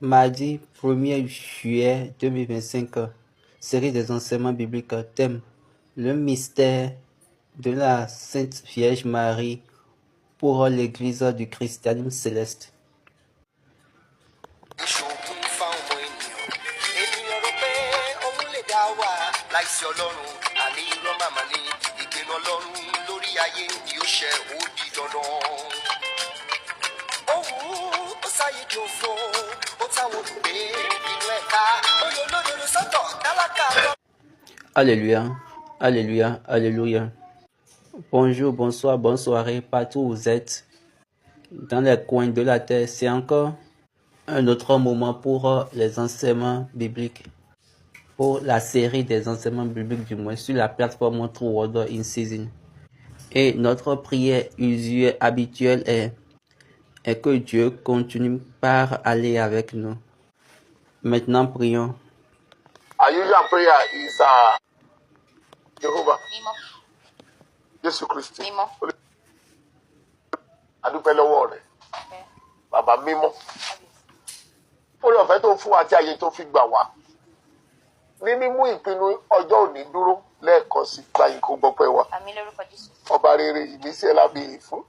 Mardi 1er juillet 2025, série des enseignements bibliques, thème le mystère de la Sainte Vierge Marie pour l'Église du christianisme céleste. Alléluia, alléluia, alléluia. Bonjour, bonsoir, bonne soirée, partout où vous êtes, dans les coins de la terre. C'est encore un autre moment pour les enseignements bibliques, pour la série des enseignements bibliques du moins, sur la plateforme True Word in Season. Et notre prière usuelle, habituelle est que Dieu continue par aller avec nous. Maintenant, prions. Our usual prayer is Jehovah. Jésù Kristi. Adúpẹ́ lọ́wọ́ rẹ̀. Bàbá mímọ́. Oore ọ̀fẹ́ tó fún wa tí ayé tó fi gbà wá. Ní mímú ìpinnu ọjọ́ òní dúró lẹ́ẹ̀kan sí báyìí kó gbọ́pẹ́ wa. Ọba rere ìmísí ẹ̀ lábẹ́yìn fún.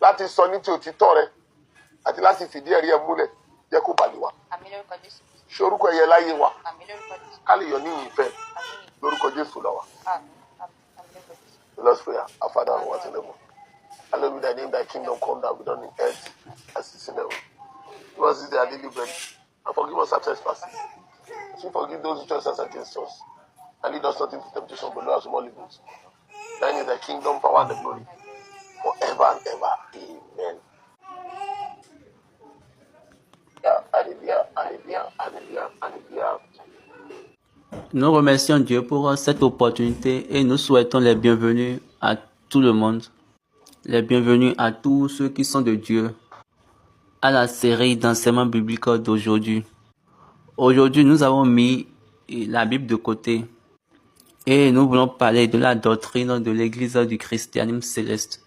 Láti sọ ní ti òtítọ́ rẹ̀ àti láti fìdí ẹ̀rí ẹ̀ múlẹ̀ jẹ́ kó bàlẹ̀ wa. Ṣé orúkọ ẹ̀yẹ láyé wa? Ká lè yọ ní ìfẹ́ lórúkọ Jésù lọ́wọ́. Let's pray. Our Father who art in heaven, hallowed be thy name, thy kingdom come, thy will be done in earth as it is in heaven. Give us this day our daily bread, and forgive us our trespasses, as we forgive those who trespass against us. And lead us not into temptation, but deliver us from all evil. Thine is the kingdom, power, and the glory, forever and ever. Amen. Alléluia, alléluia, alléluia, alléluia. Nous remercions Dieu pour cette opportunité et nous souhaitons les bienvenus à tout le monde, les bienvenus à tous ceux qui sont de Dieu, à la série d'enseignements bibliques d'aujourd'hui. Aujourd'hui, nous avons mis la Bible de côté et nous voulons parler de la doctrine de l'Église du christianisme céleste.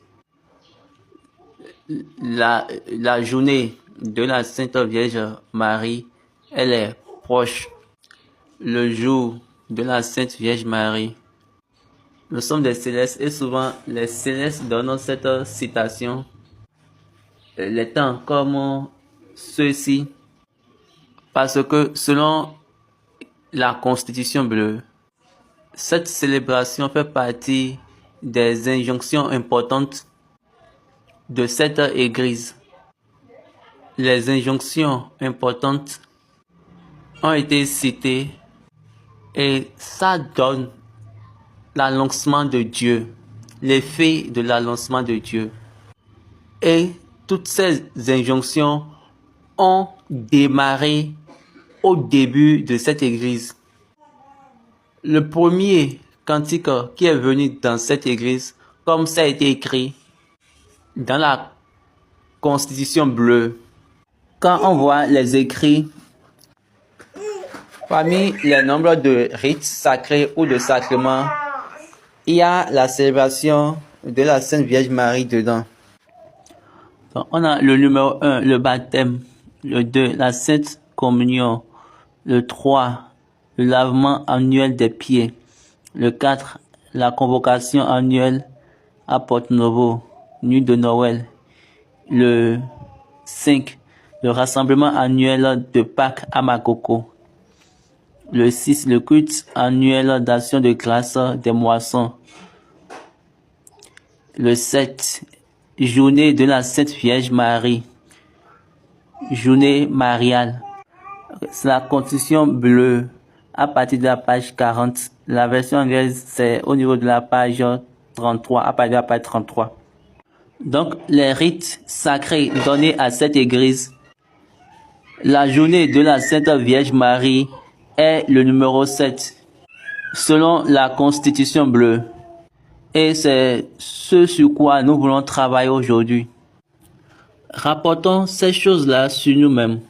La journée de la Sainte Vierge Marie, elle est proche. Le jour de la Sainte Vierge Marie. Nous sommes des célestes et souvent les célestes donnent cette citation. Les temps comme ceux-ci, parce que selon la Constitution bleue, cette célébration fait partie des injonctions importantes de cette Église. Les injonctions importantes ont été citées et ça donne l'annoncement de Dieu, l'effet de l'annoncement de Dieu. Et toutes ces injonctions ont démarré au début de cette église. Le premier cantique qui est venu dans cette église, comme ça a été écrit dans la Constitution bleue, quand on voit les écrits, parmi les nombres de rites sacrés ou de sacrements, il y a la célébration de la Sainte Vierge Marie dedans. Donc, on a le numéro 1, le baptême, le 2, la Sainte Communion, le 3, le lavement annuel des pieds, le 4, la convocation annuelle à Porto Novo, nuit de Noël, le 5, le rassemblement annuel de Pâques à Makoko, le 6, le culte annuel d'action de grâce des moissons. Le 7, journée de la Sainte Vierge Marie. Journée mariale. C'est la Constitution bleue à partir de la page 40. La version anglaise, c'est au niveau de la page 33, à partir de la page 33. Donc, les rites sacrés donnés à cette église. La journée de la Sainte Vierge Marie est le numéro 7, selon la Constitution bleue. Et c'est ce sur quoi nous voulons travailler aujourd'hui. Rapportons ces choses-là sur nous-mêmes.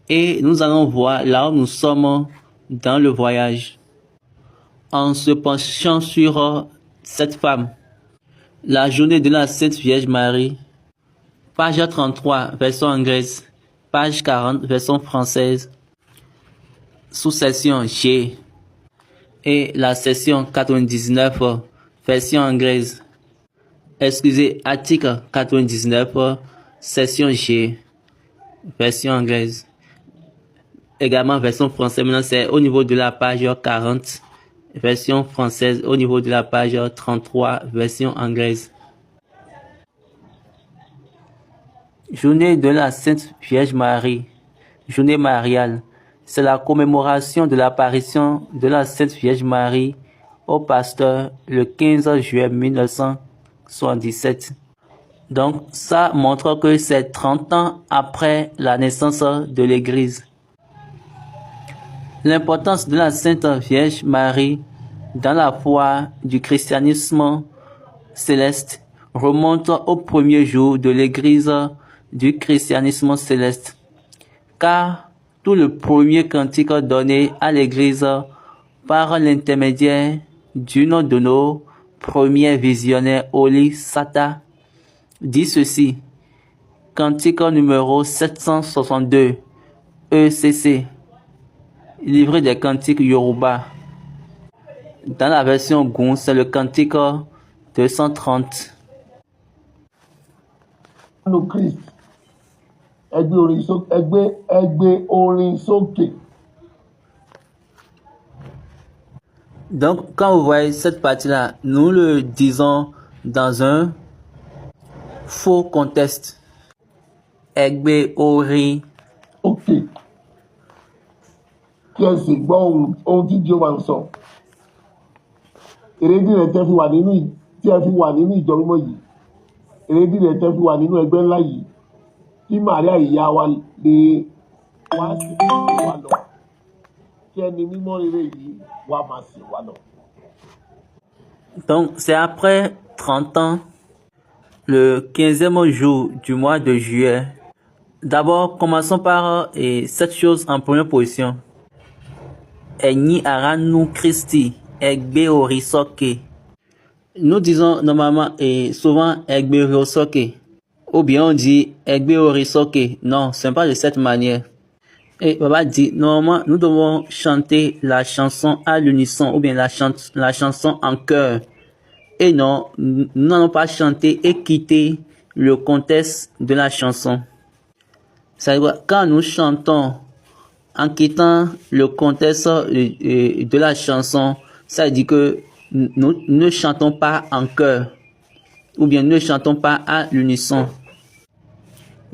Et nous allons voir là où nous sommes dans le voyage. En se penchant sur cette femme. La journée de la Sainte Vierge Marie. Page 33, version anglaise. page 40, version française, sous-section G, et la section 99, version anglaise. Excusez, article 99, section G, version anglaise. Également, version française, maintenant c'est au niveau de la page 40, version française, au niveau de la page 33, version anglaise. Journée de la Sainte Vierge Marie, journée mariale, c'est la commémoration de l'apparition de la Sainte Vierge Marie au pasteur le 15 juillet 1977. Donc, ça montre que c'est 30 ans après la naissance de l'Église. L'importance de la Sainte Vierge Marie dans la foi du christianisme céleste remonte au premier jour de l'Église du christianisme céleste, car tout le premier cantique donné à l'Église par l'intermédiaire d'une de nos premiers visionnaires, Oli Sata, dit ceci: cantique numéro 762, ECC, livret des cantiques Yoruba. Dans la version Goun, c'est le cantique 230. Nous Christ, ẹgbẹ́ orin sókè. Donc, quand vous voyez cette partie-là, nous le disons dans un faux contexte. Ẹgbẹ́ orin. Ok. Kí ẹ sì gbọ́ ohun tí Jehovah ń sọ. Èrèdí rẹ̀ tẹ́ fi wà nínú ìjọ mímọ́ yìí. Èrèdí rẹ̀ tẹ́ fi wà nínú ẹgbẹ́ ńlá yìí. Kí Màríà ìyá wa lè wá sí wa lọ. Kí ẹni mímọ́ rere yìí wá máa sìn wá lọ. Donc, c'est après 30 ans, le 15e jour du mois de juillet. D'abord, commençons par cette chose en première position. Enyi aranu Christi, egbe orisoke. Nous disons normalement et souvent egbe orisoke. Ou bien on dit egbe orisoke. Non, ce n'est pas de cette manière. Et Baba dit, normalement, nous devons chanter la chanson à l'unisson, ou bien la chanson en chœur. Et non, nous n'allons pas chanter et quitter le contexte de la chanson. C'est-à-dire, quand nous chantons en quittant le contexte de la chanson, ça dit que nous ne chantons pas en chœur, ou bien nous ne chantons pas à l'unisson.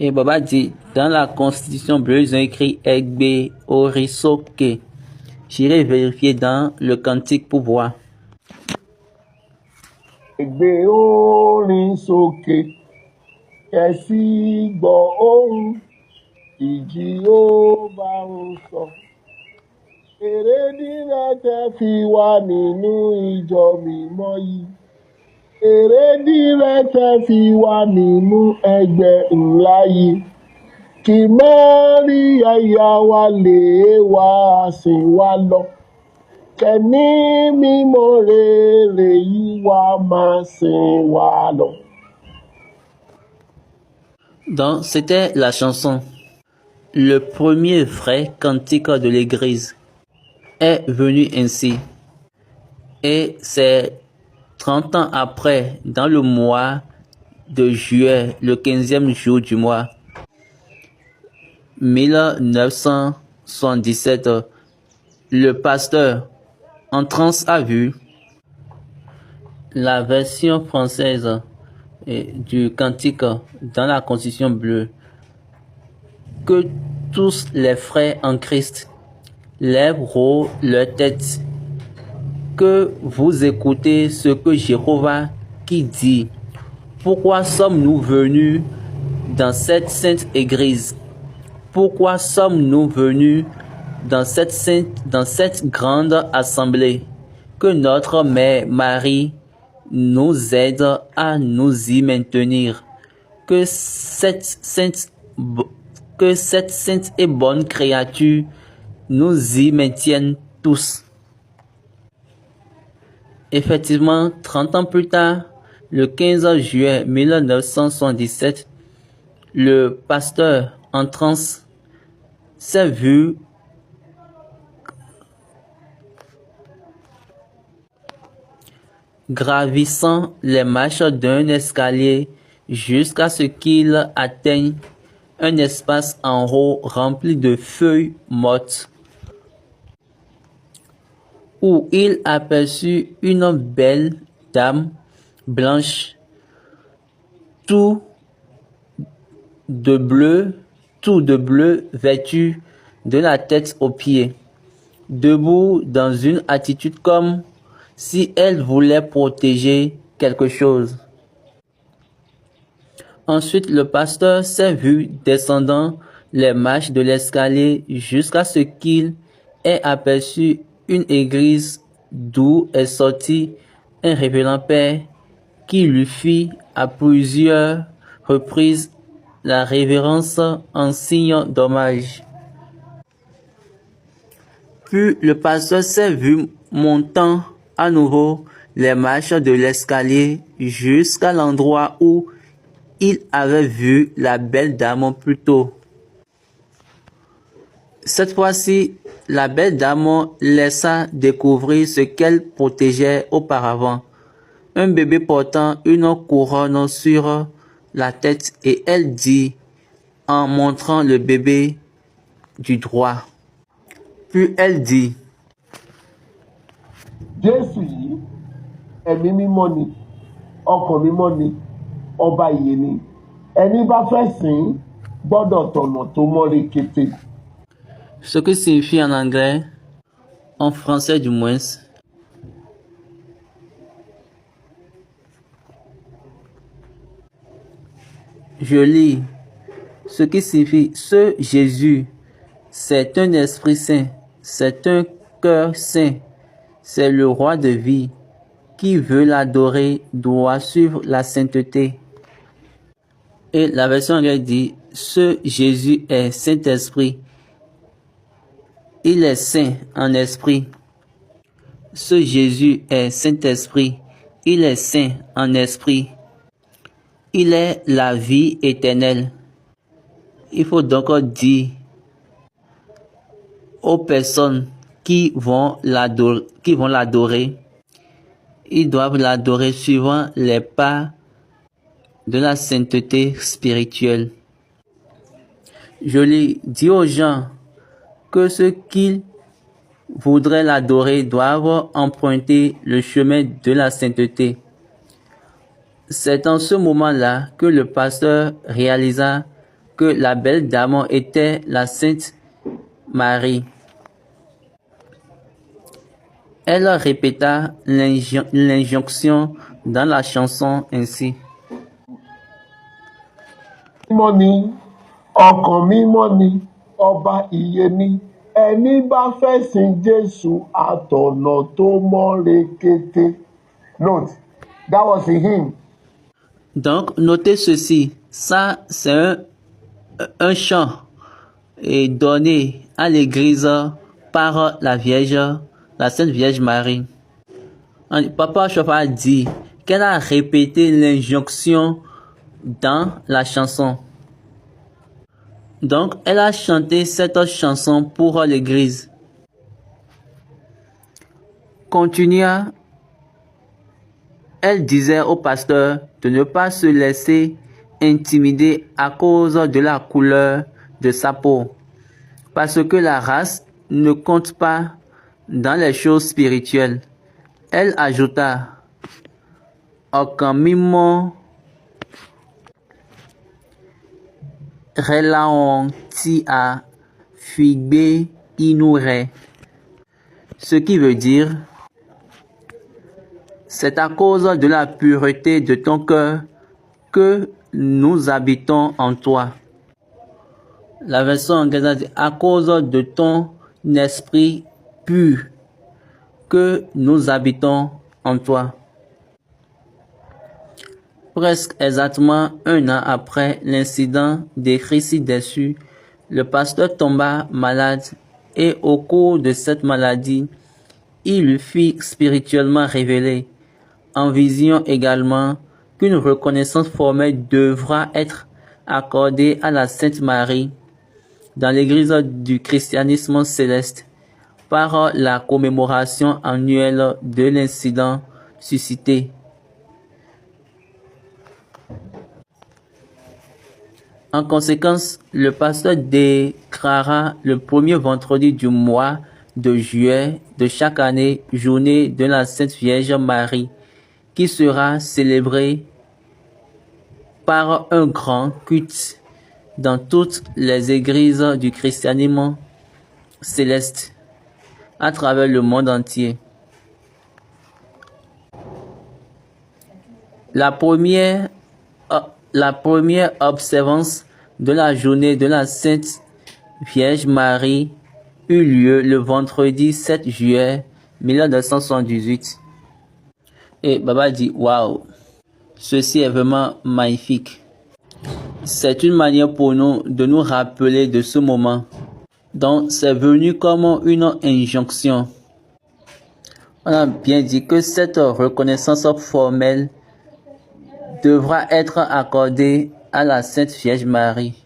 Et Baba dit, dans la constitution bleue, ils ont écrit Egbe Orisoke. J'irai vérifier dans le cantique pour voir. Egbe Orisoke, kẹsí gbọ́ ohùn tí Jehovah ń sọ. Èrèdí rẹ̀ tẹ́ fi wà nínú ìjọ mímọ́ yìí. Èrèdí rẹ̀ tẹ́ fi wà nínú ẹgbẹ́ ńlá yìí. Kí Màríà ìyá wa lè wá sìn wá lọ. Kẹ́ni mímọ́ rere yìí wá máa sìn wá lọ. Donc, c'était la chanson. Le premier vrai cantique de l'Église est venu ainsi. Et c'est 30 ans après, dans le mois de juillet, le 15e jour du mois, 1977, le pasteur en transe a vu la version française du cantique dans la Constitution bleue, que tous les frères en Christ lèvent haut leur tête, que vous écoutez ce que Jéhovah qui dit. Pourquoi sommes-nous venus dans cette sainte église? Pourquoi sommes-nous venus dans cette grande assemblée? Que notre Mère Marie nous aide à nous y maintenir. Que cette sainte et bonne créature nous y maintienne tous. Effectivement, 30 ans plus tard, le 15 juillet 1977, le pasteur en transe s'est vu gravissant les marches d'un escalier jusqu'à ce qu'il atteigne un espace en haut rempli de feuilles mortes, où il aperçut une belle dame blanche, tout de bleu, vêtue de la tête aux pieds, debout dans une attitude comme si elle voulait protéger quelque chose. Ensuite, le pasteur s'est vu descendant les marches de l'escalier jusqu'à ce qu'il ait aperçu une église d'où est sorti un révérend père qui lui fit à plusieurs reprises la révérence en signe d'hommage. Puis le pasteur s'est vu montant à nouveau les marches de l'escalier jusqu'à l'endroit où il avait vu la belle dame plus tôt. Cette fois-ci, la belle dame laissa découvrir ce qu'elle protégeait auparavant, un bébé portant une couronne sur la tête, et elle dit, en montrant le bébé du doigt. Puis elle dit, Jésù yìí, ẹ̀mí mímọ́ ni, ọkàn mímọ́ ni, ọba ìyè ni, ẹni bá fẹ́ sìn gbọ́dọ̀ tọ̀nà tó mọ́ rekete. ce que signifie en anglais, en français du moins, je lis, ce qui signifie ce Jésus, c'est un esprit saint, c'est un cœur saint, c'est le roi de vie. Qui veut l'adorer doit suivre la sainteté. Et la version anglaise dit, ce Jésus est Saint-Esprit. Il est saint en esprit. Ce Jésus est Saint-Esprit. Il est saint en esprit. Il est la vie éternelle. Il faut donc dire aux personnes qui vont l'adorer, ils doivent l'adorer suivant les pas de la sainteté spirituelle. Je lui dis aux gens que ceux qui voudraient l'adorer doivent emprunter le chemin de la sainteté. C'est en ce moment-là que le pasteur réalisa que la belle dame était la Sainte Marie. Elle répéta l'injonction dans la chanson ainsi. Mímọ́ ni, ọkàn mímọ́ ni, ọba ìyè ni, ẹni bá fẹ́ sìn Jésù àtọ̀nà tó mọ́ rekete. Note, that was a hymn. Donc, notez ceci. Ça, c'est un chant donné à l'église par la Vierge, la Sainte Vierge Marie. Papa Chauffard dit qu'elle a répété l'injonction dans la chanson. Donc, elle a chanté cette chanson pour l'église. Continua, elle disait au pasteur de ne pas se laisser intimider à cause de la couleur de sa peau, parce que la race ne compte pas dans les choses spirituelles. Elle ajouta, ọkàn mímọ́ rẹ̀ làwọn tí a fi gbé inú rẹ̀, ce qui veut dire, c'est à cause de la pureté de ton cœur que nous habitons en toi. La version anglaise dit, à cause de ton esprit pur que nous habitons en toi. Presque exactement un an après l'incident décrit ci-dessus, le pasteur tomba malade et au cours de cette maladie, il lui fit spirituellement révéler, en vision également, qu'une reconnaissance formelle devra être accordée à la Sainte Marie dans l'église du christianisme céleste par la commémoration annuelle de l'incident suscité. En conséquence, le pasteur déclarera le premier vendredi du mois de juillet de chaque année journée de la Sainte Vierge Marie, qui sera célébrée par un grand culte dans toutes les églises du christianisme céleste à travers le monde entier. La première observance de la journée de la Sainte Vierge Marie eut lieu le vendredi 7 juillet 1978. Et Baba dit, waouh, ceci est vraiment magnifique. C'est une manière pour nous de nous rappeler de ce moment. Donc, c'est venu comme une injonction. On a bien dit que cette reconnaissance formelle devra être accordée à la Sainte Vierge Marie.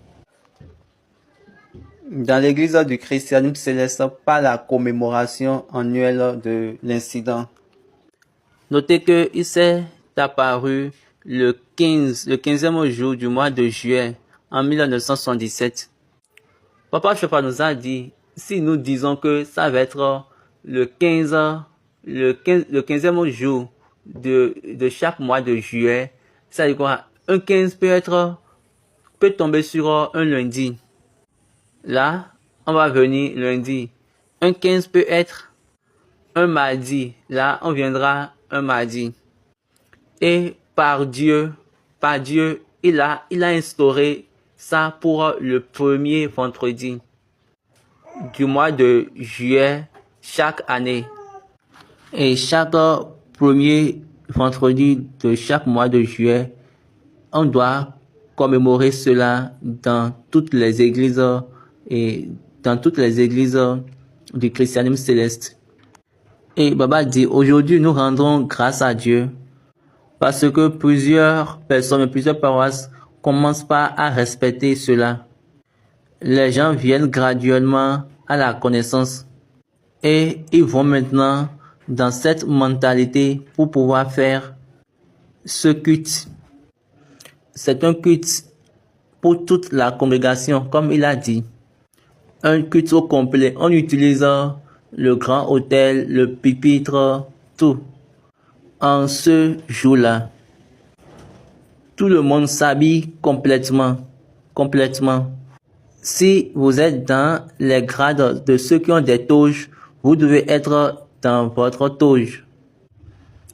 Dans l'église du christianisme céleste, par la commémoration annuelle de l'incident. Notez qu'il s'est apparu le 15e jour du mois de juillet en 1977. Papa Chopin nous a dit, si nous disons que ça va être le 15e jour de chaque mois de juillet, ça veut dire quoi? Un 15 peut tomber sur un lundi. Là, on va venir lundi. Un 15 peut être un mardi. Là, on viendra un mardi. Et par Dieu, il a instauré ça pour le premier vendredi du mois de juillet chaque année. Et chaque premier vendredi de chaque mois de juillet, on doit commémorer cela dans toutes les églises du christianisme céleste. Et Baba dit, aujourd'hui nous rendons grâce à Dieu parce que plusieurs personnes, plusieurs paroisses commencent pas à respecter cela. Les gens viennent graduellement à la connaissance et ils vont maintenant dans cette mentalité pour pouvoir faire ce culte. C'est un culte pour toute la congrégation, comme il a dit. Un culte au complet. On utilise le grand autel, le pupitre, tout. En ce jour-là, tout le monde s'habille complètement. Si vous êtes dans les grades de ceux qui ont des toges, vous devez être dans votre toge.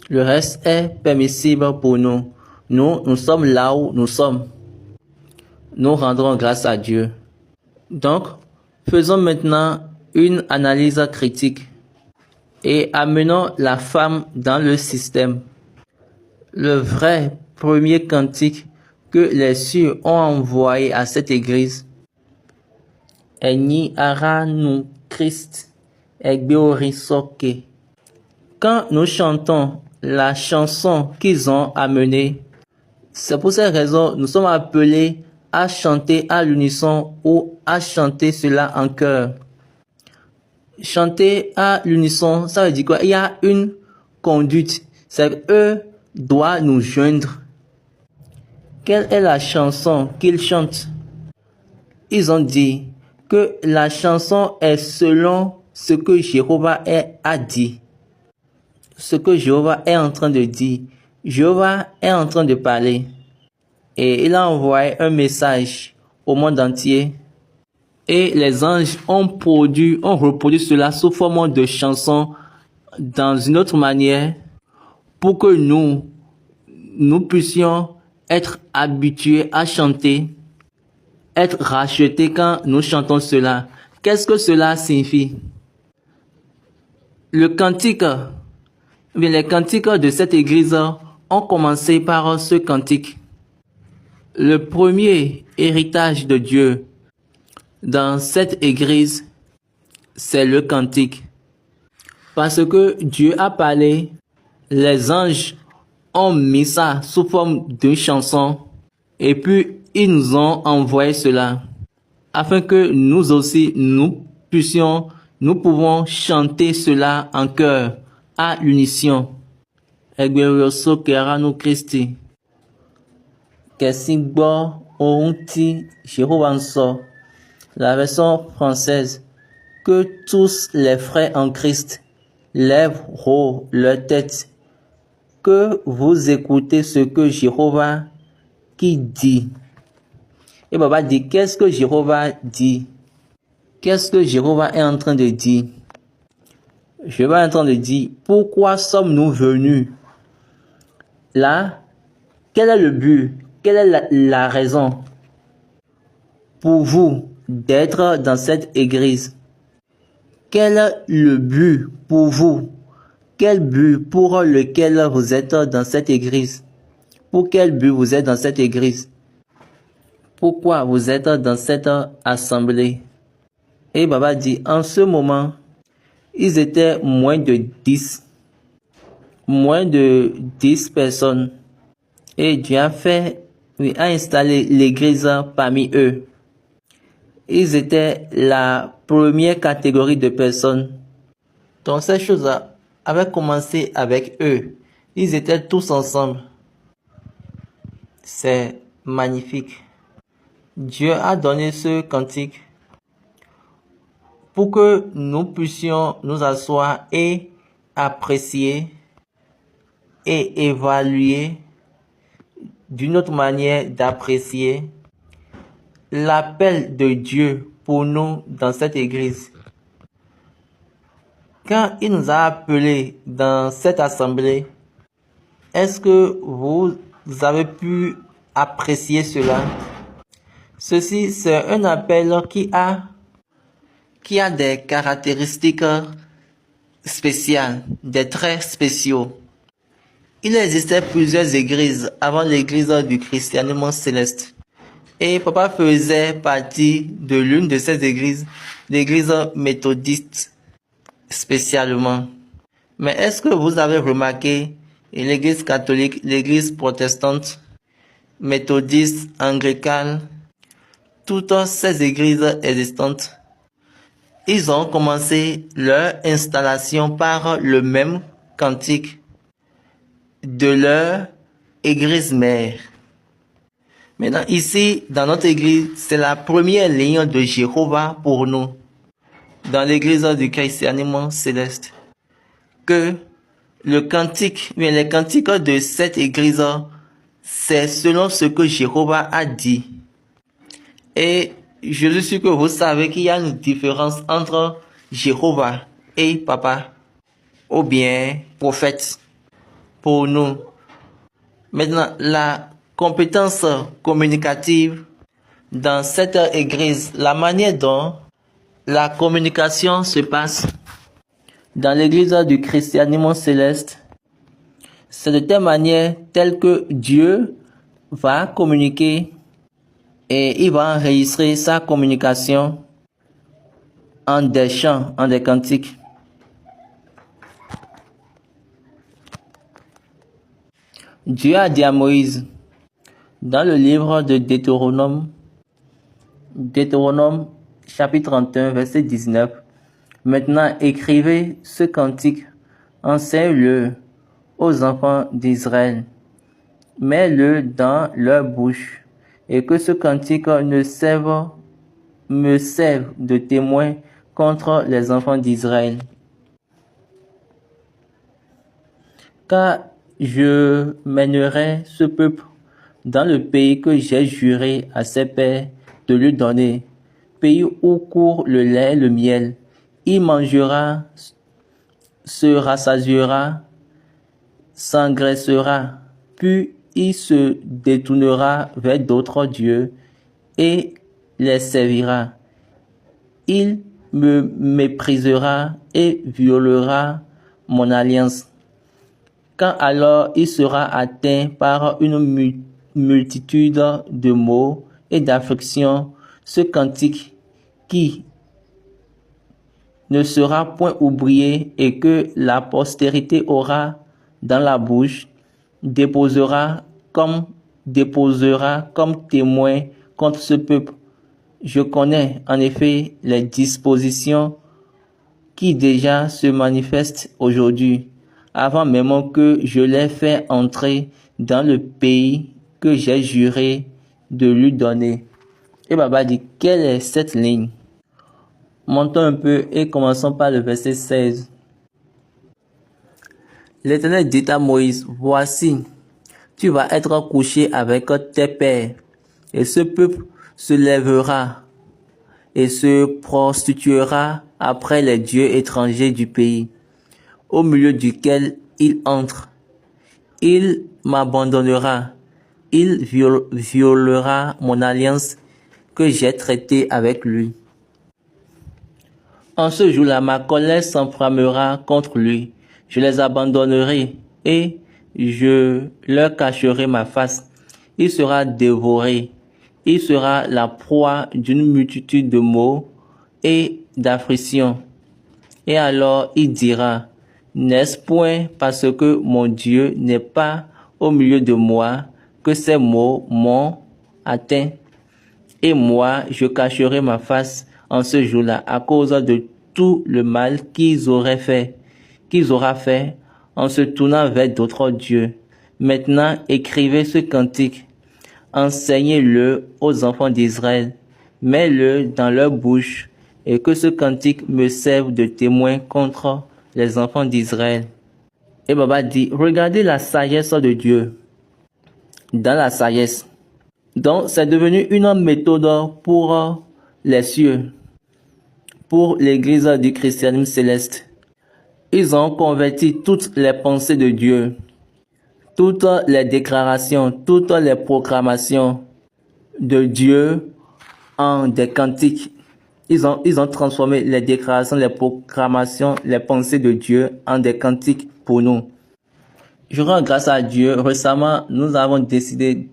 Le reste est permissible pour nous. Nous sommes là où nous sommes. Nous rendrons grâce à Dieu. Donc, faisons maintenant une analyse critique et amenons la femme dans le système. Le vrai premier cantique que les cieux ont envoyé à cette église est Ni ara nu Christ egbeorisoke. Quand nous chantons la chanson qu'ils ont amenée, c'est pour cette raison nous sommes appelés à chanter à l'unisson ou à chanter cela en chœur. Chanter à l'unisson, ça veut dire quoi? Il y a une conduite. C'est eux doivent nous joindre. Quelle est la chanson qu'ils chantent? Ils ont dit que la chanson est selon ce que Jéhovah a dit. Ce que Jéhovah est en train de dire. Jéhovah est en train de parler. Et il a envoyé un message au monde entier. Et les anges ont reproduit cela sous forme de chansons dans une autre manière pour que nous puissions être habitués à chanter, être rachetés quand nous chantons cela. Qu'est-ce que cela signifie? Les cantiques de cette église ont commencé par ce cantique. Le premier héritage de Dieu dans cette église, c'est le cantique. Parce que Dieu a parlé, les anges ont mis ça sous forme de chanson et puis ils nous ont envoyé cela. afin que nous aussi, nous pouvons chanter cela en chœur, à l'unisson. Glorioso Keranu Christi. Kessigbo Ounti Jéhovah. La version française. Que tous les frères en Christ lèvent haut leur tête. Que vous écoutez ce que Jéhovah qui dit. Et Baba dit, qu'est-ce que Jéhovah dit? Qu'est-ce que Jéhovah est en train de dire? Jéhovah est en train de dire, pourquoi sommes-nous venus? Là, quel est le but? Quelle est la raison pour vous d'être dans cette église? Quel est le but pour vous? Quel but pour lequel vous êtes dans cette église? Pour quel but vous êtes dans cette église? Pourquoi vous êtes dans cette assemblée? Et Baba dit, en ce moment, ils étaient moins de 10 personnes. Et Dieu a installé l'église parmi eux. Ils étaient la première catégorie de personnes. Donc cette chose avait commencé avec eux. Ils étaient tous ensemble. C'est magnifique. Dieu a donné ce cantique pour que nous puissions nous asseoir et apprécier et évaluer d'une autre manière d'apprécier l'appel de Dieu pour nous dans cette église. Quand il nous a appelés dans cette assemblée, est-ce que vous avez pu apprécier cela? Ceci, c'est un appel qui a des caractéristiques spéciales, des traits spéciaux. Il existait plusieurs églises avant l'église du christianisme céleste. Et Papa faisait partie de l'une de ces églises, l'église méthodiste spécialement. Mais est-ce que vous avez remarqué l'église catholique, l'église protestante, méthodiste, anglicane, toutes ces églises existantes, ils ont commencé leur installation par le même cantique de leur église mère. Maintenant, ici, dans notre église, c'est la première ligne de Jéhovah pour nous, dans l'église du christianisme céleste, que les cantiques de cette église, c'est selon ce que Jéhovah a dit. Et je suis sûr que vous savez qu'il y a une différence entre Jéhovah et Papa, ou bien prophète, pour nous. Maintenant, la compétence communicative dans cette église, la manière dont la communication se passe dans l'église du christianisme céleste, c'est de telle manière telle que Dieu va communiquer et il va enregistrer sa communication en des chants, en des cantiques. Dieu a dit à Moïse, dans le livre de Deutéronome chapitre 31, verset 19, maintenant écrivez ce cantique, enseignez-le aux enfants d'Israël, mets-le dans leur bouche, et que ce cantique me serve de témoin contre les enfants d'Israël. Car je mènerai ce peuple dans le pays que j'ai juré à ses pères de lui donner, pays où court le lait et le miel. Il mangera, se rassasiera, s'engraissera, puis il se détournera vers d'autres dieux et les servira. Il me méprisera et violera mon alliance. Quand alors il sera atteint par une multitude de maux et d'afflictions, ce cantique qui ne sera point oublié et que la postérité aura dans la bouche, déposera comme témoin contre ce peuple Je connais en effet les dispositions qui déjà se manifestent aujourd'hui, avant même que je les fait entrer dans le pays que j'ai juré de lui donner. Et Baba dit, quelle est cette ligne? Montons un peu et commençons par le verset 16. L'Éternel dit à Moïse, voici, tu vas être couché avec tes pères, et ce peuple se lèvera et se prostituera après les dieux étrangers du pays, au milieu duquel il entre. Il m'abandonnera, il violera mon alliance que j'ai traitée avec lui. En ce jour-là, ma colère s'enflammera contre lui. Je les abandonnerai et je leur cacherai ma face. Il sera dévoré. Il sera la proie d'une multitude de maux et d'afflictions. Et alors il dira, n'est-ce point parce que mon Dieu n'est pas au milieu de moi que ces maux m'ont atteint? Et moi, je cacherai ma face en ce jour-là à cause de tout le mal qu'ils aura fait en se tournant vers d'autres dieux. Maintenant, écrivez ce cantique, enseignez-le aux enfants d'Israël, mets-le dans leur bouche, et que ce cantique me serve de témoin contre les enfants d'Israël. Et Baba dit, regardez la sagesse de Dieu dans la sagesse. Donc, c'est devenu une méthode pour les cieux, pour l'église du christianisme céleste. Ils ont converti toutes les pensées de Dieu, toutes les déclarations, toutes les proclamations de Dieu en des cantiques. Ils ont transformé les déclarations, les proclamations, les pensées de Dieu en des cantiques pour nous. Je rends grâce à Dieu. Récemment, nous avons décidé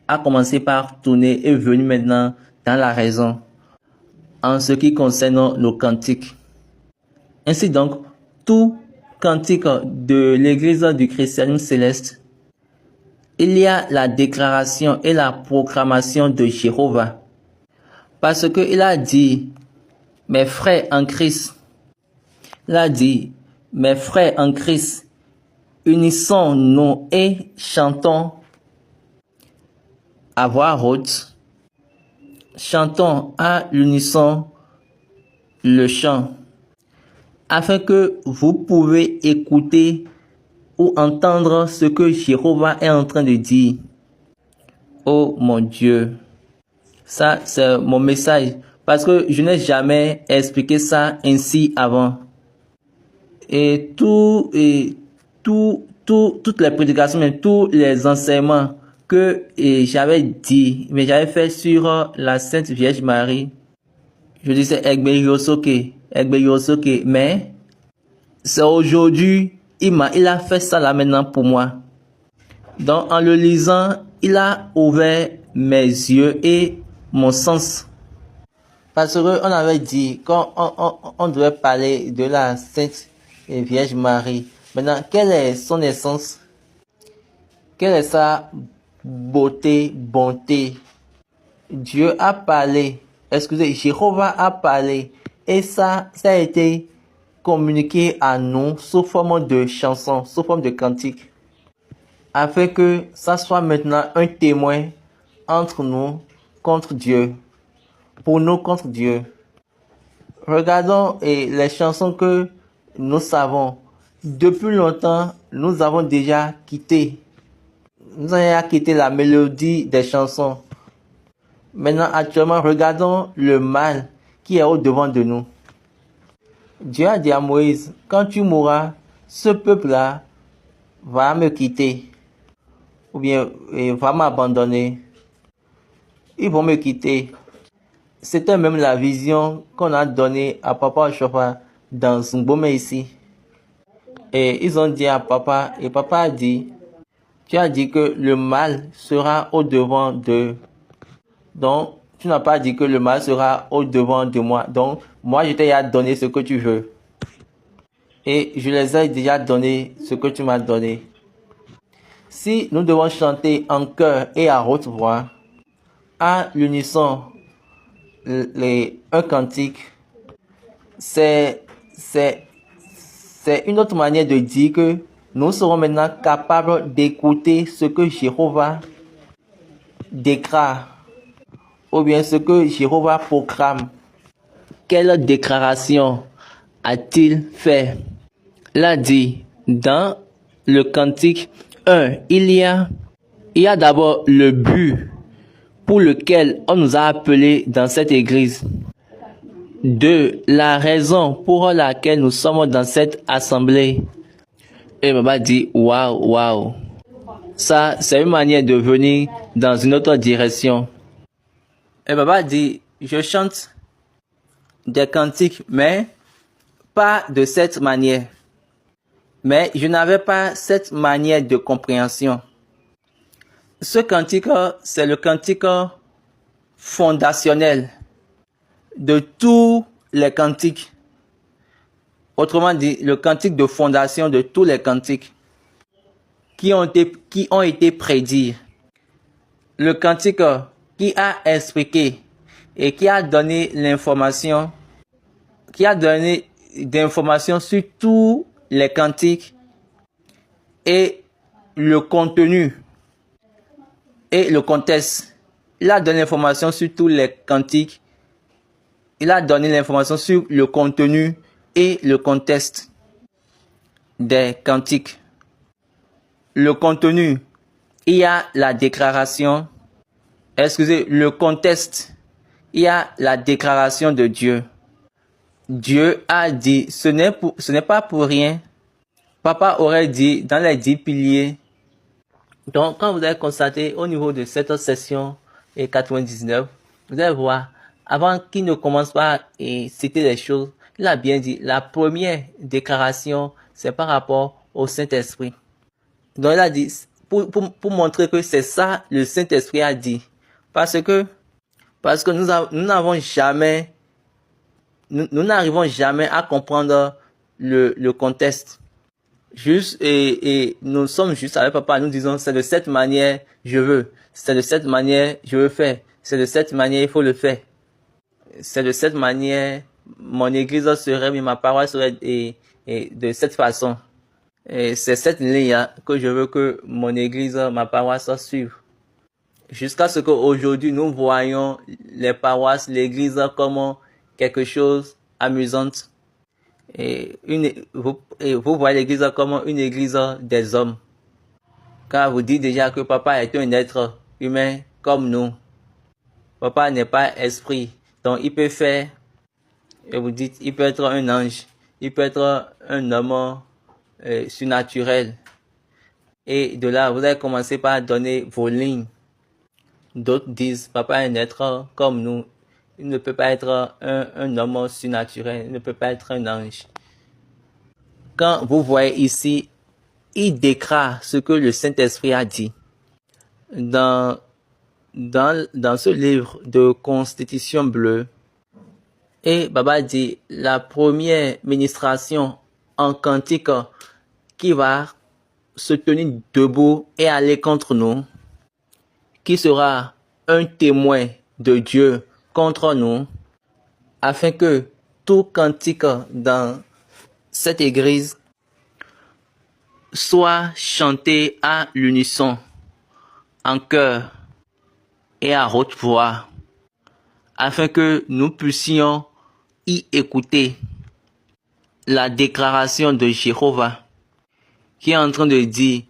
à commencer par tourner et venir maintenant dans la raison en ce qui concerne nos cantiques. Ainsi donc, tout cantique de l'église du christianisme céleste, il y a la déclaration et la proclamation de Jéhovah. Parce que il a dit, mes frères en Christ, il a dit, mes frères en Christ, unissons-nous et chantons à voix haute. Chantons à l'unisson le chant, afin que vous pouvez écouter ou entendre ce que Jéhovah est en train de dire. Oh mon Dieu, ça c'est mon message, parce que je n'ai jamais expliqué ça ainsi avant. Et toutes les prédications, mais tous les enseignements que j'avais dit, mais j'avais fait sur la Sainte Vierge Marie, je disais Egbe Yosoke, mais c'est aujourd'hui, il a fait ça là maintenant pour moi. Donc en le lisant, il a ouvert mes yeux et mon sens. Parce que on avait dit qu'on devait parler de la Sainte Vierge Marie. Maintenant, quelle est son essence? Quelle est sa beauté, bonté? Dieu a parlé, Jéhovah a parlé, et ça a été communiqué à nous sous forme de chansons, sous forme de cantiques, afin que ça soit maintenant un témoin entre nous contre Dieu, pour nous contre Dieu. Regardons les chansons que nous savons. Depuis longtemps, nous avons déjà quitté la mélodie des chansons. Maintenant, actuellement, regardons le mal qui est au-devant de nous. Dieu a dit à Moïse, quand tu mourras, ce peuple-là va me quitter, ou bien va m'abandonner. Ils vont me quitter. C'était même la vision qu'on a donnée à Papa Ochofa dans Zumbome ici. Et ils ont dit à Papa, et Papa a dit, tu as dit que le mal sera au-devant d'eux. Donc, tu n'as pas dit que le mal sera au-devant de moi. Donc, moi, je t'ai déjà donné ce que tu veux. Et je les ai déjà donné ce que tu m'as donné. Si nous devons chanter en chœur et à haute voix, à l'unisson, un cantique, c'est une autre manière de dire que nous serons maintenant capables d'écouter ce que Jéhovah déclare ou bien ce que Jéhovah proclame. Quelle déclaration a-t-il fait? Il a dit dans le cantique 1, il y a d'abord le but pour lequel on nous a appelés dans cette église. 2, la raison pour laquelle nous sommes dans cette assemblée. Et Baba dit, waouh. Ça, c'est une manière de venir dans une autre direction. Et Baba dit, je chante des cantiques, mais pas de cette manière. Mais je n'avais pas cette manière de compréhension. Ce cantique, c'est le cantique fondationnel de tous les cantiques. Autrement dit, le cantique de fondation de tous les cantiques qui ont été prédits. Le cantique qui a expliqué et qui a donné l'information, qui a donné d'informations sur tous les cantiques et le contenu et le contexte. Il a donné l'information sur tous les cantiques. Il a donné l'information sur le contenu et le contexte des cantiques. Le contenu, il y a la déclaration. Le contexte, il y a la déclaration de Dieu. Dieu a dit, ce n'est pas pour rien. Papa aurait dit dans les 10 piliers. Donc, quand vous allez constater au niveau de cette session et 99, vous allez voir, avant qu'il ne commence par citer les choses, il a bien dit, la première déclaration, c'est par rapport au Saint-Esprit. Donc, il a dit, pour montrer que c'est ça, le Saint-Esprit a dit. Parce que nous n'arrivons jamais à comprendre le contexte. Et nous sommes juste avec papa, nous disons, c'est de cette manière, je veux. C'est de cette manière, je veux faire. C'est de cette manière, il faut le faire. C'est de cette manière, mon église serait, ma paroisse serait, et de cette façon. Et c'est cette ligne que je veux que mon église, ma paroisse suive. Jusqu'à ce qu'aujourd'hui, nous voyons les paroisses, l'église comme quelque chose amusante. Et vous voyez l'église comme une église des hommes. Car vous dites déjà que papa est un être humain comme nous. Papa n'est pas esprit. Donc il peut faire, et vous dites, il peut être un ange. Il peut être un homme surnaturel. Et de là, vous allez commencer par donner vos lignes. D'autres disent, papa est un être comme nous. Il ne peut pas être un homme surnaturel. Il ne peut pas être un ange. Quand vous voyez ici, il déclare ce que le Saint-Esprit a dit. Dans ce livre de Constitution bleue, et Baba dit, la première ministration en cantique qui va se tenir debout et aller contre nous, qui sera un témoin de Dieu contre nous, afin que tout cantique dans cette église soit chanté à l'unisson, en chœur et à haute voix, afin que nous puissions y écouter la déclaration de Jéhovah, qui est en train de dire,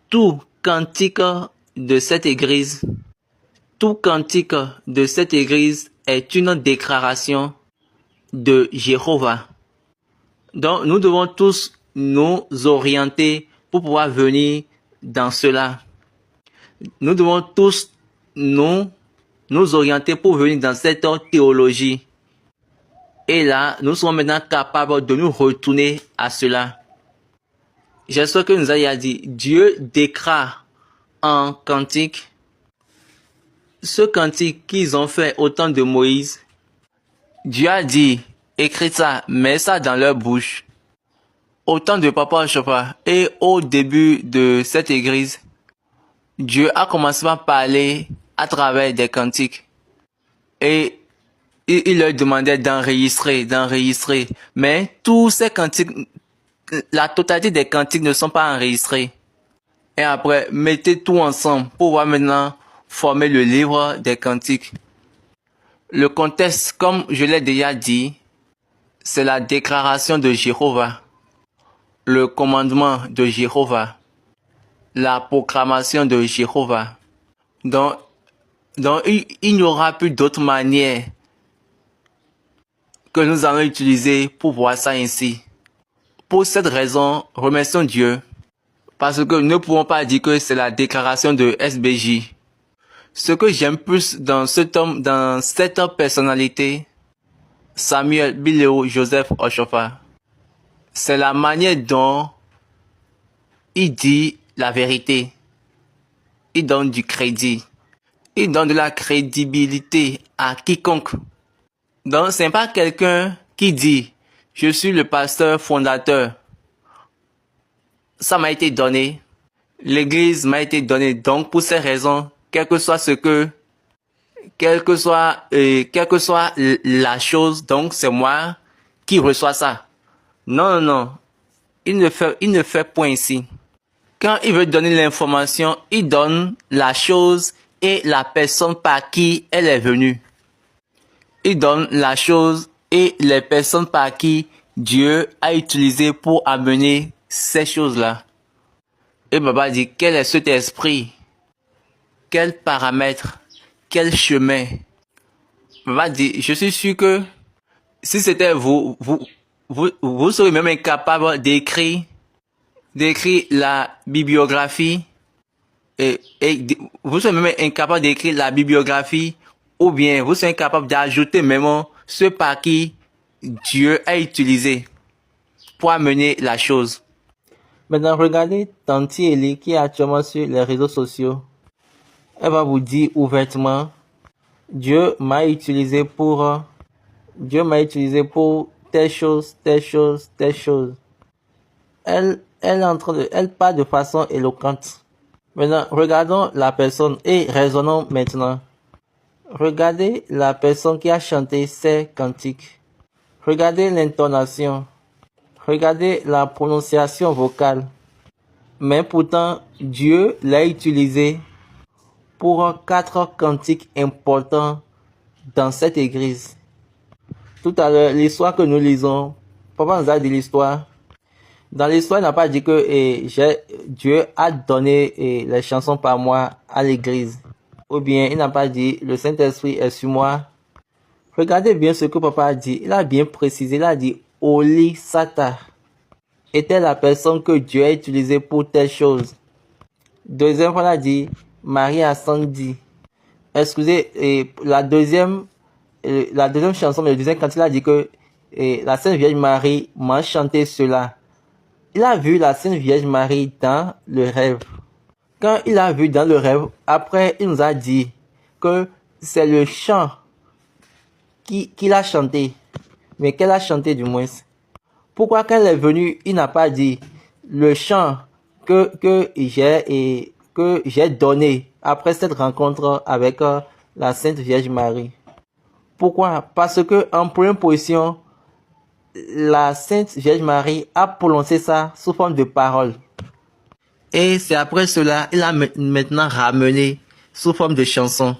tout cantique de cette église est une déclaration de Jéhovah. Donc, nous devons tous nous orienter pour pouvoir venir dans cela. Nous devons tous nous orienter pour venir dans cette théologie. Et là, nous sommes maintenant capables de nous retourner à cela. J'espère que nous allons dire, Dieu déclare en cantique, ce cantique qu'ils ont fait au temps de Moïse. Dieu a dit, écris ça, mets ça dans leur bouche. Au temps de Papa Chopa et au début de cette église, Dieu a commencé à parler à travers des cantiques. Et il leur demandait d'enregistrer. Mais tous ces cantiques, la totalité des cantiques ne sont pas enregistrés. Et après, mettez tout ensemble pour pouvoir maintenant former le livre des cantiques. Le contexte, comme je l'ai déjà dit, c'est la déclaration de Jéhovah, le commandement de Jéhovah, la proclamation de Jéhovah. Donc il n'y aura plus d'autre manière que nous allons utiliser pour voir ça ainsi. Pour cette raison, remercions Dieu, parce que nous ne pouvons pas dire que c'est la déclaration de SBJ. Ce que j'aime plus dans cet homme, dans cette personnalité, Samuel Biléo Joseph Oshofa, c'est la manière dont il dit la vérité. Il donne du crédit. Il donne de la crédibilité à quiconque. Donc, c'est pas quelqu'un qui dit, je suis le pasteur fondateur. Ça m'a été donné. L'église m'a été donnée. Donc, pour ces raisons, quelle que soit la chose, donc c'est moi qui reçois ça. Non. Il ne fait point ici. Quand il veut donner l'information, il donne la chose et la personne par qui elle est venue. Il donne la chose et les personnes par qui Dieu a utilisé pour amener ces choses-là. Et Baba dit, quel est cet esprit? Quel paramètre? Quel chemin? Baba dit, je suis sûr que si c'était vous serez même incapable d'écrire la bibliographie et vous serez même incapable d'écrire la bibliographie ou bien vous serez incapable d'ajouter même ce par qui Dieu a utilisé pour amener la chose. Maintenant, regardez Tanti Eli qui est actuellement sur les réseaux sociaux. Elle va vous dire ouvertement, Dieu m'a utilisé pour telle chose. Elle parle de façon éloquente. Maintenant, regardons la personne et raisonnons maintenant. Regardez la personne qui a chanté ces cantiques. Regardez l'intonation. Regardez la prononciation vocale. Mais pourtant, Dieu l'a utilisé pour 4 cantiques importants dans cette église. Tout à l'heure, l'histoire que nous lisons, papa nous a dit l'histoire. Dans l'histoire, il n'a pas dit que Dieu a donné les chansons par moi à l'église. Ou bien, il n'a pas dit le Saint-Esprit est sur moi. Regardez bien ce que papa a dit. Il a bien précisé. Il a dit Oli Sata était la personne que Dieu a utilisée pour telle chose. Deuxième fois, il a dit Marie Ascendi. Excusez, la deuxième chanson, mais le deuxième quand il a dit que la Sainte Vierge Marie m'a chanté cela. Il a vu la Sainte Vierge Marie dans le rêve. Quand il a vu dans le rêve, après il nous a dit que c'est le chant qu'il a chanté, mais qu'elle a chanté du moins. Pourquoi quand elle est venue, il n'a pas dit le chant que j'ai donné après cette rencontre avec la Sainte Vierge Marie? Pourquoi? Parce que en première position, la Sainte Vierge Marie a prononcé ça sous forme de parole. Et c'est après cela, il a maintenant ramené sous forme de chanson.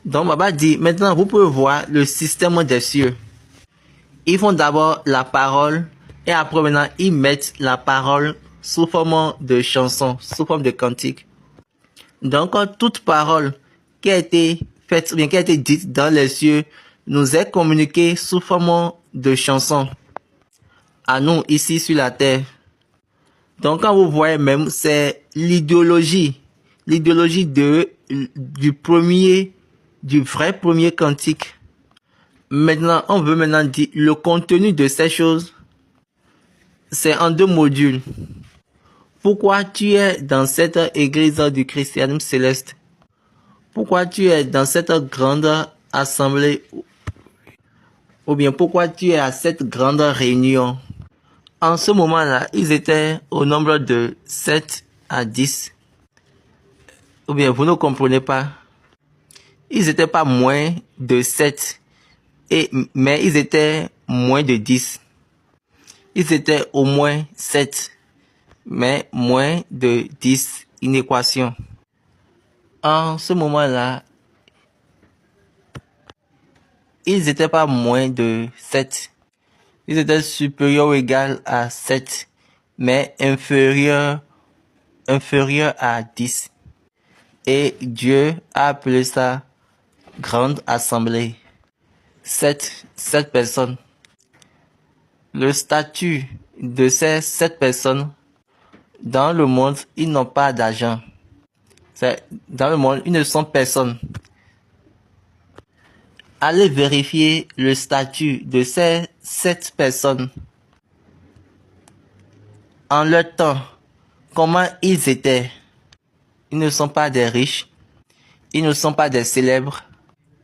Donc, Baba dit, maintenant, vous pouvez voir le système des cieux. Ils font d'abord la parole, et après maintenant, ils mettent la parole sous forme de chanson, sous forme de cantique. Donc, toute parole qui a été faite, ou bien qui a été dite dans les cieux, nous est communiquée sous forme de chanson à nous, ici sur la terre. Donc, quand vous voyez même, c'est l'idéologie du vrai premier cantique. Maintenant, on veut maintenant dire le contenu de ces choses. C'est en 2 modules. Pourquoi tu es dans cette église du christianisme céleste? Pourquoi tu es dans cette grande assemblée? Ou bien pourquoi tu es à cette grande réunion? En ce moment-là, ils étaient au nombre de 7 à 10. Ou bien vous ne comprenez pas? Ils n'étaient pas moins de 7. Mais ils étaient moins de 10. Ils étaient au moins 7, mais moins de 10, une équation. En ce moment-là, ils n'étaient pas moins de 7. Ils étaient supérieurs ou égal à 7, mais inférieurs à 10. Et Dieu a appelé ça grande assemblée. 7 personnes. Le statut de ces 7 personnes, dans le monde, ils n'ont pas d'argent. Dans le monde, ils ne sont personne. Allez vérifier le statut de ces 7 personnes. En leur temps, comment ils étaient. Ils ne sont pas des riches. Ils ne sont pas des célèbres.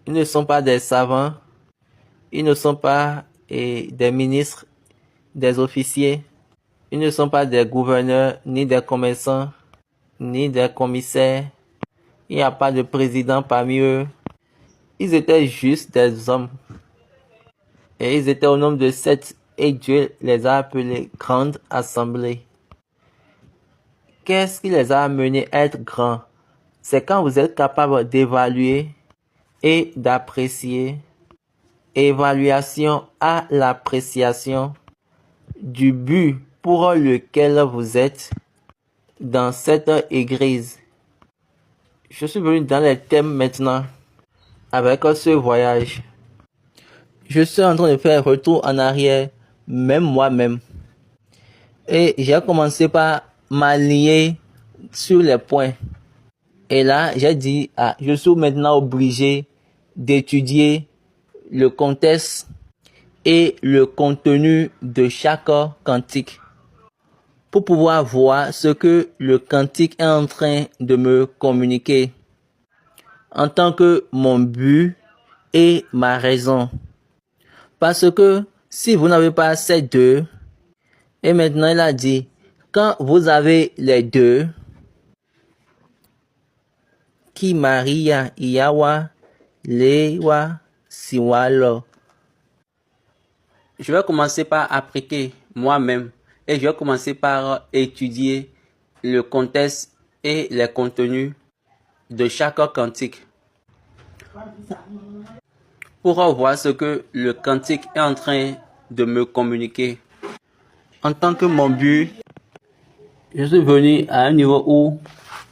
Ils ne sont pas des savants. Ils ne sont pas des ministres, des officiers. Ils ne sont pas des gouverneurs, ni des commerçants, ni des commissaires. Il n'y a pas de président parmi eux. Ils étaient juste des hommes. Et ils étaient au nombre de 7. Et Dieu les a appelés grandes assemblées. Qu'est-ce qui les a amenés à être grands? C'est quand vous êtes capable d'évaluer et d'apprécier. Évaluation à l'appréciation du but pour lequel vous êtes dans cette église. Je suis venu dans les thèmes maintenant avec ce voyage. Je suis en train de faire retour en arrière, même moi-même. Et j'ai commencé par m'aligner sur les points. Et là, j'ai dit, je suis maintenant obligé d'étudier le contexte et le contenu de chaque cantique pour pouvoir voir ce que le cantique est en train de me communiquer en tant que mon but et ma raison. Parce que si vous n'avez pas ces deux, et maintenant il a dit, quand vous avez les deux, qui Maria Iawa Lewa Siwalo. Je vais commencer par appliquer moi-même et je vais commencer par étudier le contexte et les contenus de chaque cantique pour voir ce que le cantique est en train de me communiquer. En tant que mon but, je suis venu à un niveau où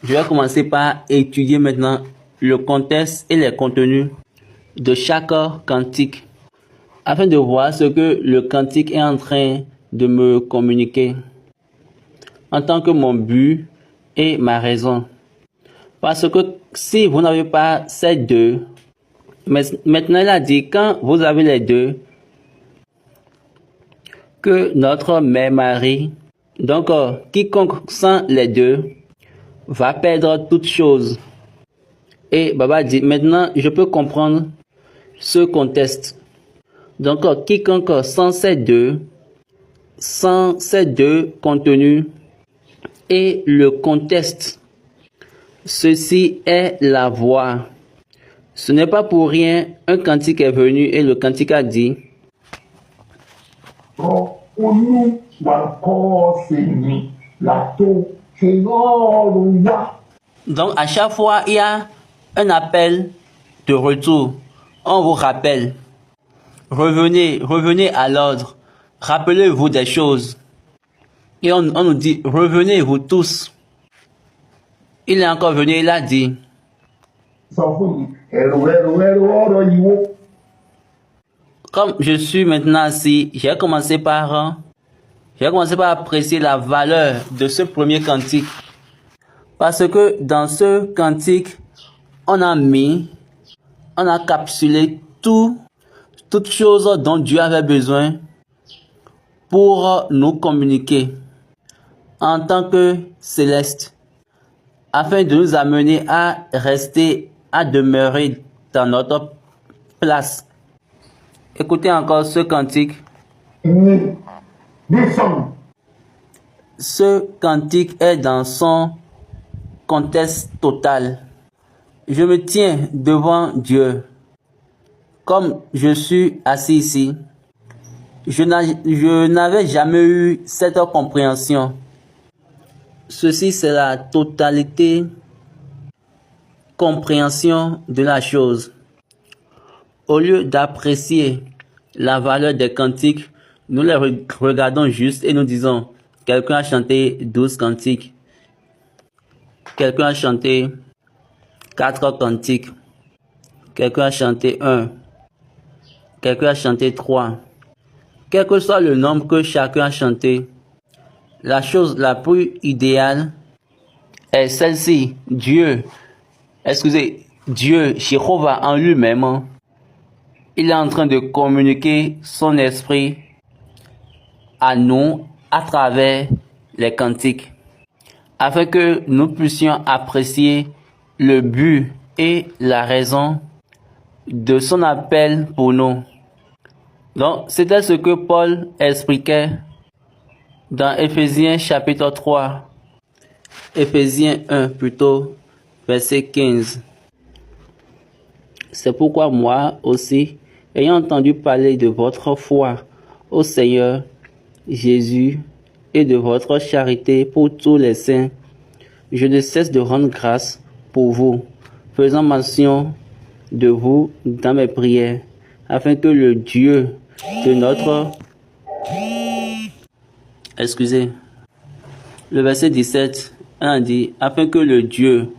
je vais commencer par étudier maintenant le contexte et les contenus de chaque cantique afin de voir ce que le cantique est en train de me communiquer en tant que mon but et ma raison. Parce que si vous n'avez pas ces deux, maintenant il a dit quand vous avez les deux, que notre mère Marie, donc quiconque sans les deux, va perdre toute chose. Et Baba dit, maintenant je peux comprendre ce contexte. Donc quiconque sans ces deux contenus et le contexte, ceci est la voix. Ce n'est pas pour rien, un cantique est venu et le cantique a dit, donc à chaque fois il y a un appel de retour. On vous rappelle, revenez à l'ordre, rappelez-vous des choses. Et on nous dit, revenez vous tous. Il est encore venu, il a dit, comme je suis maintenant assis, j'ai commencé par apprécier la valeur de ce premier cantique. Parce que dans ce cantique, on a capsulé toutes choses dont Dieu avait besoin pour nous communiquer en tant que céleste, afin de nous amener à rester, à demeurer dans notre place. Écoutez encore ce cantique. Ce cantique est dans son contexte total. Je me tiens devant Dieu comme je suis assis ici, je n'avais jamais eu cette compréhension. Ceci, c'est la totalité compréhension de la chose. Au lieu d'apprécier la valeur des cantiques, nous les regardons juste et nous disons, quelqu'un a chanté 12 cantiques, quelqu'un a chanté 4 cantiques, quelqu'un a chanté 1, quelqu'un a chanté 3. Quel que soit le nombre que chacun a chanté, la chose la plus idéale est celle-ci. Dieu, Jéhovah en lui-même, il est en train de communiquer son esprit à nous à travers les cantiques, afin que nous puissions apprécier le but et la raison de son appel pour nous. Donc, c'était ce que Paul expliquait dans Éphésiens chapitre 3, Éphésiens 1 plutôt, verset 15. C'est pourquoi moi aussi, ayant entendu parler de votre foi au Seigneur Jésus et de votre charité pour tous les saints, je ne cesse de rendre grâce pour vous, faisant mention de vous dans mes prières, afin que le Dieu de notre... Le verset 17, on a dit, afin que le Dieu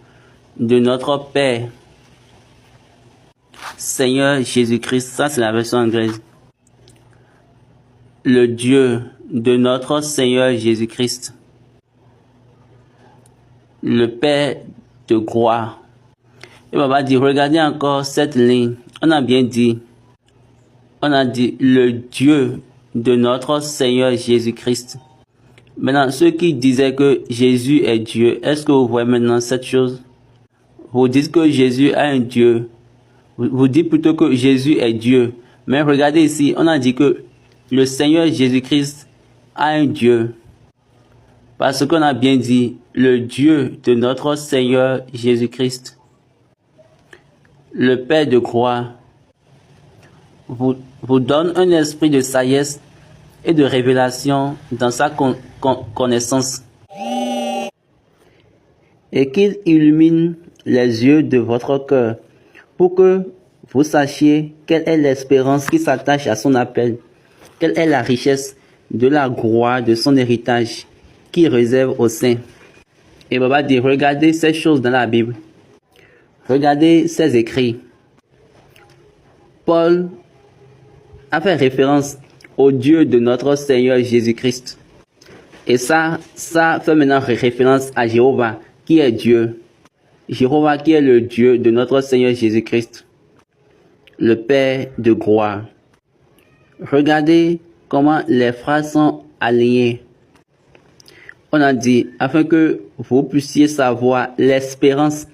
de notre Père, Seigneur Jésus-Christ, ça c'est la version anglaise, le Dieu de notre Seigneur Jésus-Christ, le Père de gloire. Et on va dire, regardez encore cette ligne, on a bien dit, on a dit le Dieu de notre Seigneur Jésus-Christ. Maintenant, ceux qui disaient que Jésus est Dieu, est-ce que vous voyez maintenant cette chose? Vous dites que Jésus a un Dieu. Vous dites plutôt que Jésus est Dieu. Mais regardez ici, on a dit que le Seigneur Jésus-Christ a un Dieu. Parce qu'on a bien dit, le Dieu de notre Seigneur Jésus-Christ, le Père de gloire, vous donne un esprit de sagesse et de révélation dans sa connaissance, et qu'il illumine les yeux de votre cœur pour que vous sachiez quelle est l'espérance qui s'attache à son appel, quelle est la richesse de la gloire de son héritage qui réserve aux saints. Et on va dire, regardez ces choses dans la Bible, regardez ces écrits. Paul a fait référence au Dieu de notre Seigneur Jésus-Christ. Et ça fait maintenant référence à Jéhovah, qui est Dieu. Jéhovah qui est le Dieu de notre Seigneur Jésus-Christ, le Père de gloire. Regardez comment les phrases sont alignées. On a dit, afin que vous puissiez savoir l'espérance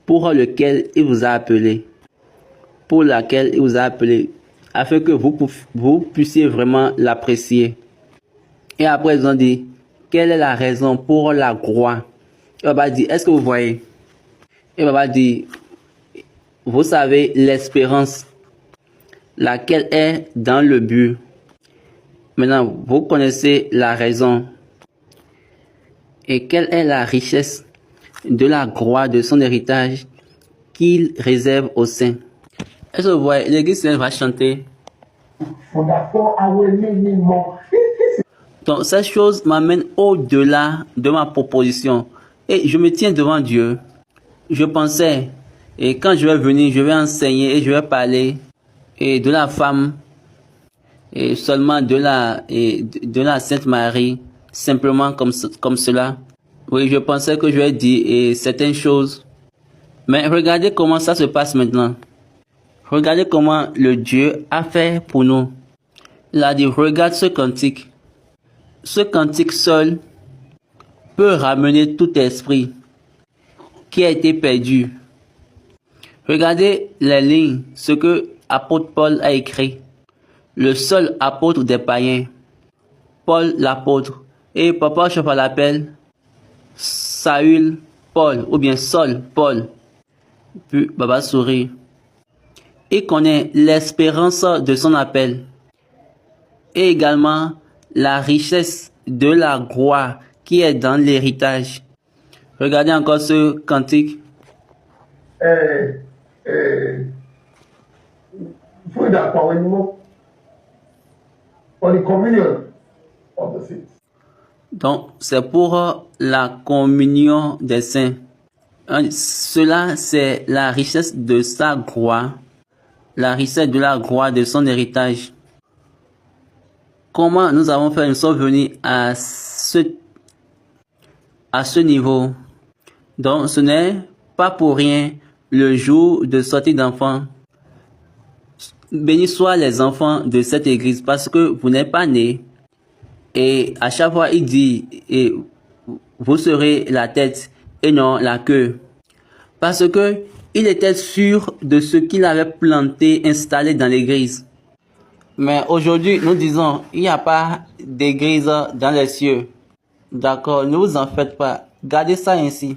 pour laquelle il vous a appelé. Pour laquelle il vous a appelé. Afin que vous puissiez vraiment l'apprécier. Et après, ils ont dit, quelle est la raison pour la gloire? Et on va dire, est-ce que vous voyez? Et on va dire, vous savez l'espérance, laquelle est dans le but. Maintenant, vous connaissez la raison. Et quelle est la richesse de la gloire de son héritage qu'il réserve aux saints? Est-ce que vous voyez, l'église va chanter. Donc, cette chose m'amène au-delà de ma proposition. Et je me tiens devant Dieu. Je pensais, et quand je vais venir, je vais enseigner et je vais parler et de la femme et seulement de la Sainte Marie, simplement comme cela. Oui, je pensais que je vais dire certaines choses. Mais regardez comment ça se passe maintenant. Regardez comment le Dieu a fait pour nous. Il a dit, regarde ce cantique. Ce cantique seul peut ramener tout esprit qui a été perdu. Regardez les lignes, ce que l'apôtre Paul a écrit. Le seul apôtre des païens, Paul l'apôtre. Et papa Chauffard l'appelle Saül Paul, ou bien Saul Paul. Puis Baba sourit. Il connaît l'espérance de son appel et également la richesse de la gloire qui est dans l'héritage. Regardez encore ce cantique. Fún ìdàpọ̀ àwọn ẹni mọ́, for the communion of the saints. Donc, c'est pour la communion des saints. Cela, c'est la richesse de sa gloire, la richesse de la gloire de son héritage. Comment nous avons fait, nous sommes venus à ce niveau. Donc, ce n'est pas pour rien le jour de sortie d'enfants. Bénis soient les enfants de cette église parce que vous n'êtes pas nés. Et à chaque fois, il dit, et vous serez la tête et non la queue. Parce que il était sûr de ce qu'il avait planté, installé dans l'église. Mais aujourd'hui, nous disons, il n'y a pas d'église dans les cieux. D'accord, ne vous en faites pas. Gardez ça ainsi.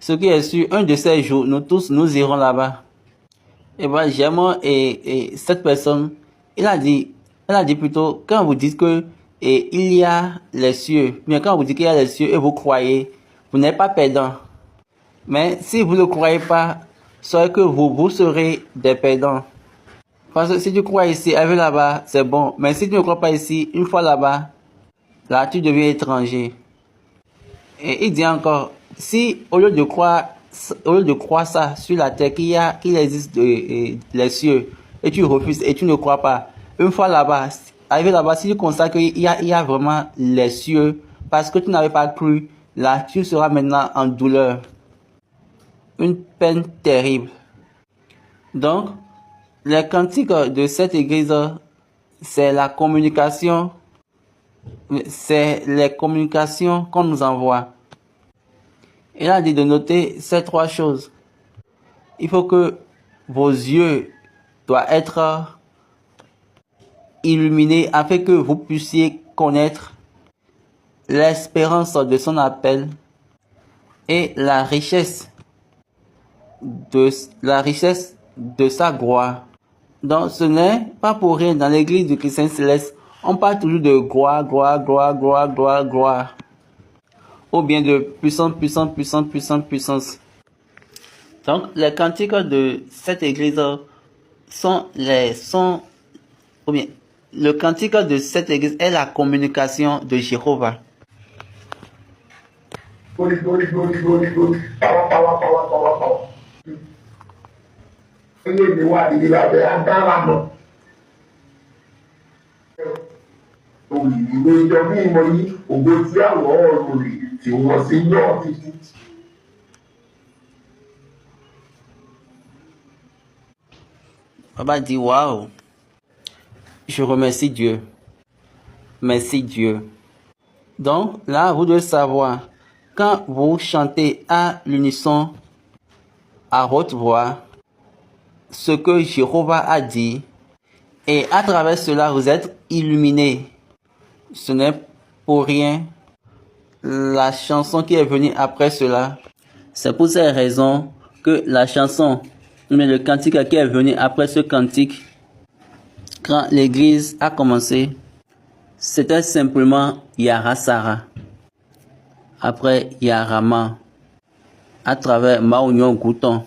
Ce qui est sûr, un de ces jours, nous tous, nous irons là-bas. Et bien, j'aime et cette personne, elle a dit plutôt, quand vous dites que il y a les cieux, bien quand vous dites qu'il y a les cieux et vous croyez, vous n'êtes pas perdant. Mais si vous ne croyez pas, soyez que vous serez des perdants. Parce que si tu crois ici, avec là-bas, c'est bon. Mais si tu ne crois pas ici, une fois là-bas, là, tu deviens étranger. Et il dit encore, si au lieu de croire ça sur la terre, qu'il existe les cieux, et tu refuses et tu ne crois pas, une fois là-bas, arrivé là-bas, si tu constates qu'il y a vraiment les cieux, parce que tu n'avais pas cru, là, tu seras maintenant en douleur. Une peine terrible. Donc, les cantiques de cette église, c'est la communication, c'est les communications qu'on nous envoie. Il a dit de noter ces trois choses. Il faut que vos yeux doivent être illuminés afin que vous puissiez connaître l'espérance de son appel et la richesse de sa gloire. Donc ce n'est pas pour rien dans l'église du Christ céleste, on parle toujours de gloire, gloire, gloire, gloire, gloire, gloire. Ou bien de puissance, puissance, puissance, puissance, puissance. Donc les cantiques de cette église ou bien le cantique de cette église est la communication de Jéhovah. Glory, glory, glory, glory, glory. Power, power, power, power, power. Ilé mi wà ní ìlàbẹ̀ agbára mọ́. Òyìnbó ìjọ ní ìmọ̀ yìí, ògbó tí àwọ̀ ọ̀rọ̀ rè tí wọ́n sì yọ̀ títí. Baba dit, waouh, je remercie Dieu. Merci Dieu. Donc là, vous devez savoir, quand vous chantez à l'unisson, à haute voix, ce que Jéhovah a dit, et à travers cela, vous êtes illuminés. Ce n'est pour rien la chanson qui est venue après cela. C'est pour ces raisons que la chanson, mais le cantique qui est venu après ce cantique, quand l'église a commencé, c'était simplement Yara Sarah. Après Yarama, à travers Maounion Gouton.